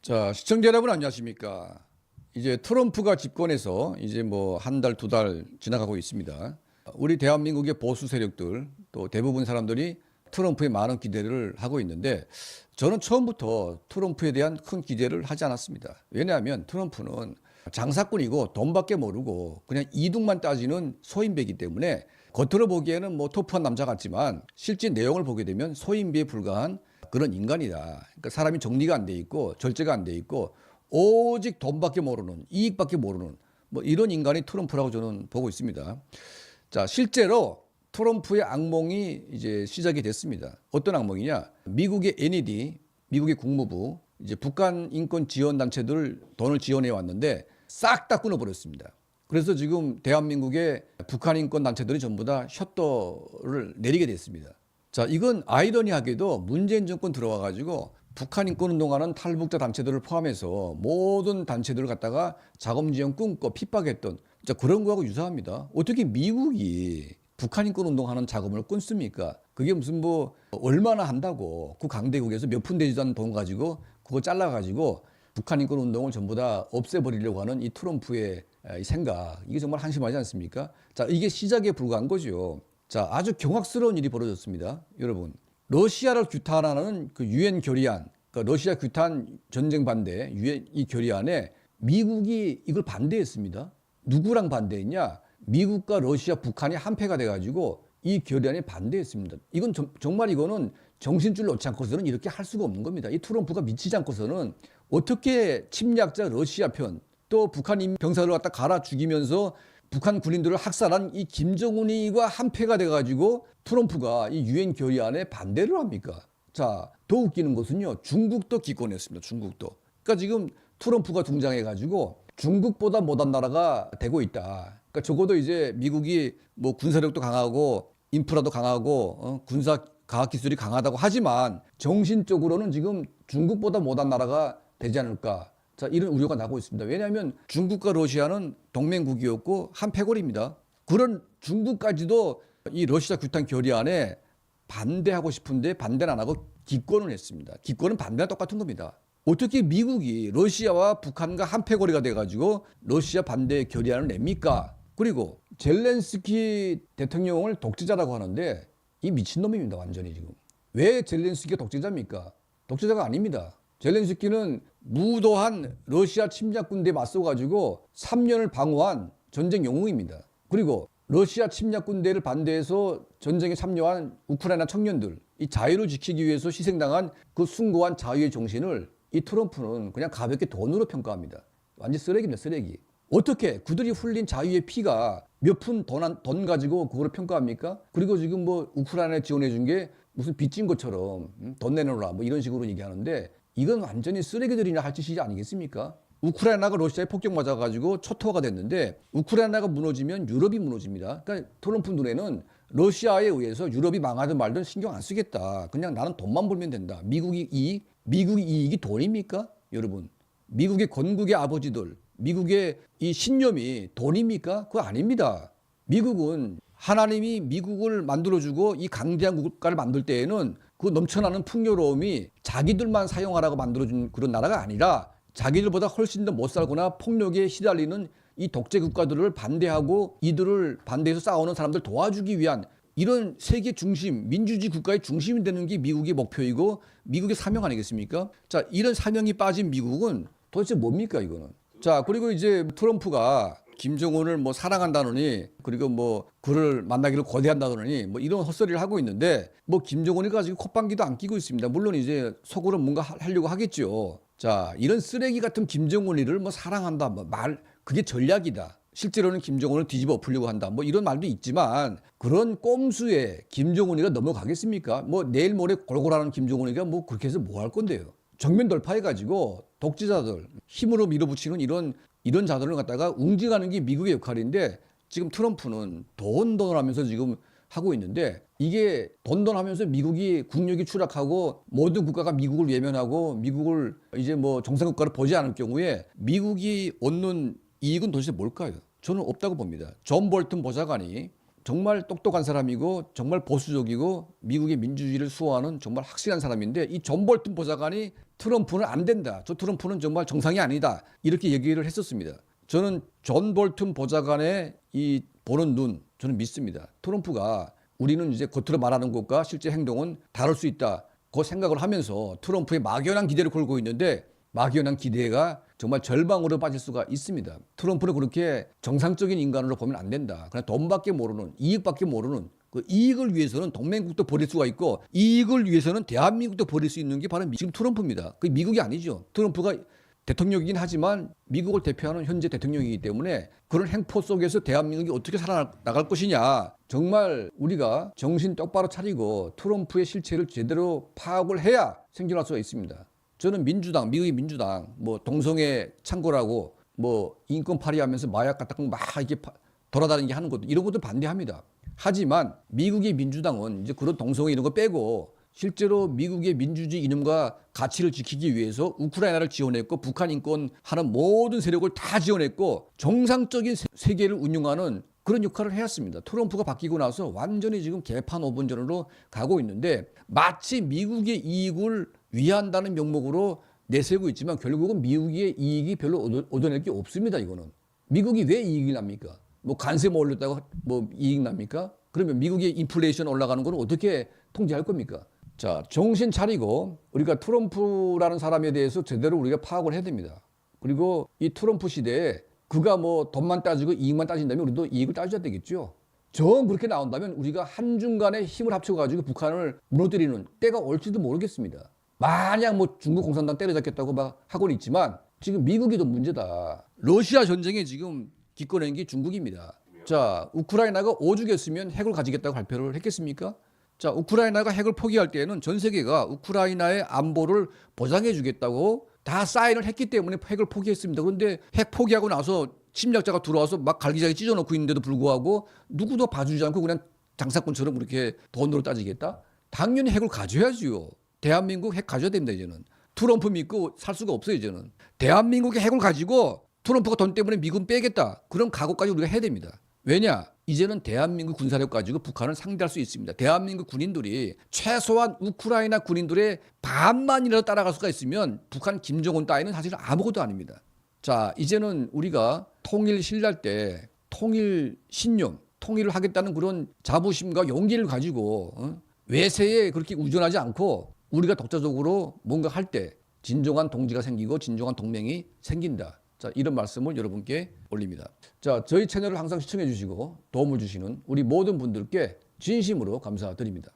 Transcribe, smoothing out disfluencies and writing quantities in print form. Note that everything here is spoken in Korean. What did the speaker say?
자, 시청자 여러분 안녕하십니까? 이제 트럼프가 집권해서 이제 뭐 한 달, 두 달 지나가고 있습니다. 우리 대한민국의 보수 세력들 또 대부분 사람들이 트럼프에 많은 기대를 하고 있는데 저는 처음부터 트럼프에 대한 큰 기대를 하지 않았습니다. 왜냐하면 트럼프는 장사꾼이고 돈밖에 모르고 그냥 이득만 따지는 소인배이기 때문에 겉으로 보기에는 뭐 터프한 남자 같지만 실제 내용을 보게 되면 소인배에 불과한 그런 인간이다. 그러니까 사람이 정리가 안 돼 있고 절제가 안 돼 있고 오직 돈밖에 모르는 이익밖에 모르는 뭐 이런 인간이 트럼프라고 저는 보고 있습니다. 자, 실제로 트럼프의 악몽이 이제 시작이 됐습니다. 어떤 악몽이냐? 미국의 NED, 미국의 국무부, 이제 북한 인권 지원 단체들 돈을 지원해 왔는데 싹 다 끊어버렸습니다. 그래서 지금 대한민국의 북한 인권 단체들이 전부 다 셔터를 내리게 됐습니다. 자, 이건 아이러니하게도 문재인 정권 들어와 가지고 북한 인권 운동하는 탈북자 단체들을 포함해서 모든 단체들을 갖다가 자금 지원 끊고 핍박했던 자, 그런 거하고 유사합니다. 어떻게 미국이 북한 인권 운동하는 자금을 끊습니까? 그게 무슨 뭐 얼마나 한다고 그 강대국에서 몇 푼 되지도 않는 돈 가지고 그거 잘라 가지고 북한 인권 운동을 전부 다 없애버리려고 하는 이 트럼프의 이 생각, 이게 정말 한심하지 않습니까? 자, 이게 시작에 불과한 거죠. 자, 아주 경악스러운 일이 벌어졌습니다. 여러분, 러시아를 규탄하는 그 유엔 결의안, 그러니까 러시아 규탄 전쟁 반대 유엔 이 결의안에 미국이 이걸 반대했습니다. 누구랑 반대했냐? 미국과 러시아, 북한이 한패가 돼가지고 이 결의안에 반대했습니다. 이건 정말 이거는 정신줄 놓지 않고서는 이렇게 할 수가 없는 겁니다. 이 트럼프가 미치지 않고서는 어떻게 침략자 러시아 편 또 북한 병사를 갖다 갈아 죽이면서 북한 군인들을 학살한 이 김정은이가 한패가 돼가지고 트럼프가 이 유엔 결의안에 반대를 합니까? 자, 더 웃기는 것은요, 중국도 기권했습니다. 중국도. 그러니까 지금 트럼프가 등장해가지고 중국보다 못한 나라가 되고 있다. 그러니까 적어도 이제 미국이 뭐 군사력도 강하고 인프라도 강하고 군사 과학 기술이 강하다고 하지만 정신적으로는 지금 중국보다 못한 나라가 되지 않을까. 자, 이런 우려가 나고 있습니다. 왜냐하면 중국과 러시아는 동맹국이었고 한패거리입니다. 그런 중국까지도 이 러시아 규탄 결의안에 반대하고 싶은데 반대는 안 하고 기권을 했습니다. 기권은 반대랑 똑같은 겁니다. 어떻게 미국이 러시아와 북한과 한패거리가 돼가지고 러시아 반대 결의안을 냅니까? 그리고 젤렌스키 대통령을 독재자라고 하는데 이 미친놈입니다. 완전히 지금. 왜 젤렌스키가 독재자입니까? 독재자가 아닙니다. 젤렌스키는 무도한 러시아 침략 군대에 맞서가지고 3년을 방어한 전쟁 영웅입니다. 그리고 러시아 침략 군대를 반대해서 전쟁에 참여한 우크라이나 청년들, 이 자유를 지키기 위해서 희생당한 그 숭고한 자유의 정신을 이 트럼프는 그냥 가볍게 돈으로 평가합니다. 완전 쓰레기입니다, 쓰레기. 어떻게 그들이 흘린 자유의 피가 몇 푼 돈 가지고 그거를 평가합니까? 그리고 지금 뭐 우크라이나에 지원해 준 게 무슨 빚진 것처럼 돈 내놓으라 뭐 이런 식으로 얘기하는데 이건 완전히 쓰레기들이나 할 짓이지 아니겠습니까? 우크라이나가 러시아에 폭격 맞아가지고 초토화가 됐는데 우크라이나가 무너지면 유럽이 무너집니다. 그러니까 트럼프 눈에는 러시아에 의해서 유럽이 망하든 말든 신경 안 쓰겠다. 그냥 나는 돈만 벌면 된다. 미국이 이익이 돈입니까? 여러분, 미국의 건국의 아버지들, 미국의 이 신념이 돈입니까? 그거 아닙니다. 미국은 하나님이 미국을 만들어주고 이 강대한 국가를 만들 때에는 그 넘쳐나는 풍요로움이 자기들만 사용하라고 만들어준 그런 나라가 아니라 자기들보다 훨씬 더 못 살거나 폭력에 시달리는 이 독재 국가들을 반대하고 이들을 반대해서 싸우는 사람들 도와주기 위한 이런 세계 중심, 민주주의 국가의 중심이 되는 게 미국의 목표이고 미국의 사명 아니겠습니까? 자, 이런 사명이 빠진 미국은 도대체 뭡니까, 이거는? 자, 그리고 이제 트럼프가 김정은을 뭐 사랑한다느니 그리고 뭐 그를 만나기를 거대한다느니 뭐 이런 헛소리를 하고 있는데 뭐 김정은이 가지고 콧방귀도 안 끼고 있습니다. 물론 이제 속으로 뭔가 하려고 하겠죠. 자, 이런 쓰레기 같은 김정은이를 뭐 사랑한다 뭐 그게 전략이다. 실제로는 김정은을 뒤집어 엎으려고 한다. 뭐 이런 말도 있지만 그런 꼼수에 김정은이가 넘어가겠습니까? 뭐 내일 모레 골골하는 김정은이가 뭐 그렇게 해서 뭐 할 건데요. 정면 돌파해가지고 독재자들 힘으로 밀어붙이는 이런 자들을 갖다가 웅징하는 게 미국의 역할인데 지금 트럼프는 돈 하면서 지금 하고 있는데 이게 돈 하면서 미국이 국력이 추락하고 모든 국가가 미국을 외면하고 미국을 이제 뭐 정상국가로 보지 않을 경우에 미국이 얻는 이익은 도대체 뭘까요? 저는 없다고 봅니다. 존 볼튼 보좌관이 정말 똑똑한 사람이고 정말 보수적이고 미국의 민주주의를 수호하는 정말 확실한 사람인데 이 존 볼튼 보좌관이 트럼프는 안 된다. 저 트럼프는 정말 정상이 아니다. 이렇게 얘기를 했었습니다. 저는 존 볼튼 보좌관의 이 보는 눈 저는 믿습니다. 트럼프가 우리는 이제 겉으로 말하는 것과 실제 행동은 다를 수 있다. 그 생각을 하면서 트럼프의 막연한 기대를 걸고 있는데 막연한 기대가 정말 절망으로 빠질 수가 있습니다. 트럼프는 그렇게 정상적인 인간으로 보면 안 된다. 그냥 돈밖에 모르는, 이익밖에 모르는 그 이익을 위해서는 동맹국도 버릴 수가 있고 이익을 위해서는 대한민국도 버릴 수 있는 게 바로 지금 트럼프입니다. 그 미국이 아니죠. 트럼프가 대통령이긴 하지만 미국을 대표하는 현재 대통령이기 때문에 그런 행포 속에서 대한민국이 어떻게 살아나갈 것이냐. 정말 우리가 정신 똑바로 차리고 트럼프의 실체를 제대로 파악을 해야 생존할 수가 있습니다. 저는 민주당, 미국의 민주당, 뭐 동성애 창고라고 뭐 인권 파리하면서 마약 같은 거 막 이렇게 돌아다니게 하는 것도 이런 것도 반대합니다. 하지만 미국의 민주당은 이제 그런 동성애 이런 거 빼고 실제로 미국의 민주주의 이념과 가치를 지키기 위해서 우크라이나를 지원했고 북한 인권 하는 모든 세력을 다 지원했고 정상적인 세계를 운영하는 그런 역할을 해왔습니다. 트럼프가 바뀌고 나서 완전히 지금 개판 5분전으로 가고 있는데 마치 미국의 이익을 위한다는 명목으로 내세우고 있지만 결국은 미국의 이익이 별로 얻어낼 게 없습니다. 이거는. 미국이 왜 이익이 납니까? 뭐 관세 뭐 올렸다고 뭐 이익 납니까? 그러면 미국의 인플레이션 올라가는 건 어떻게 통제할 겁니까? 자, 정신 차리고 우리가 트럼프라는 사람에 대해서 제대로 우리가 파악을 해야 됩니다. 그리고 이 트럼프 시대에 그가 뭐 돈만 따지고 이익만 따진다면 우리도 이익을 따져야 되겠죠. 정 그렇게 나온다면 우리가 한중간에 힘을 합쳐가지고 북한을 무너뜨리는 때가 올지도 모르겠습니다. 만약 뭐 중국 공산당 때려잡겠다고 막 하고는 있지만 지금 미국이 더 문제다. 러시아 전쟁에 지금 기꺼낸 게 중국입니다. 자, 우크라이나가 오죽했으면 핵을 가지겠다고 발표를 했겠습니까? 자, 우크라이나가 핵을 포기할 때에는 전 세계가 우크라이나의 안보를 보장해 주겠다고 다 사인을 했기 때문에 핵을 포기했습니다. 그런데 핵 포기하고 나서 침략자가 들어와서 막 갈기자기 찢어놓고 있는데도 불구하고 누구도 봐주지 않고 그냥 장사꾼처럼 그렇게 돈으로 따지겠다? 당연히 핵을 가져야지요. 대한민국 핵 가져야 됩니다, 이제는. 트럼프 믿고 살 수가 없어요, 이제는. 대한민국의 핵을 가지고 트럼프가 돈 때문에 미군 빼겠다. 그런 각오까지 우리가 해야 됩니다. 왜냐? 이제는 대한민국 군사력 가지고 북한을 상대할 수 있습니다. 대한민국 군인들이 최소한 우크라이나 군인들의 반만이라도 따라갈 수가 있으면 북한 김정은 따위는 사실 아무것도 아닙니다. 자, 이제는 우리가 통일 신랄 때 통일 신념, 통일을 하겠다는 그런 자부심과 용기를 가지고 외세에 그렇게 의존하지 않고 우리가 독자적으로 뭔가 할 때 진정한 동지가 생기고 진정한 동맹이 생긴다. 자, 이런 말씀을 여러분께 올립니다. 자, 저희 채널을 항상 시청해 주시고 도움을 주시는 우리 모든 분들께 진심으로 감사드립니다.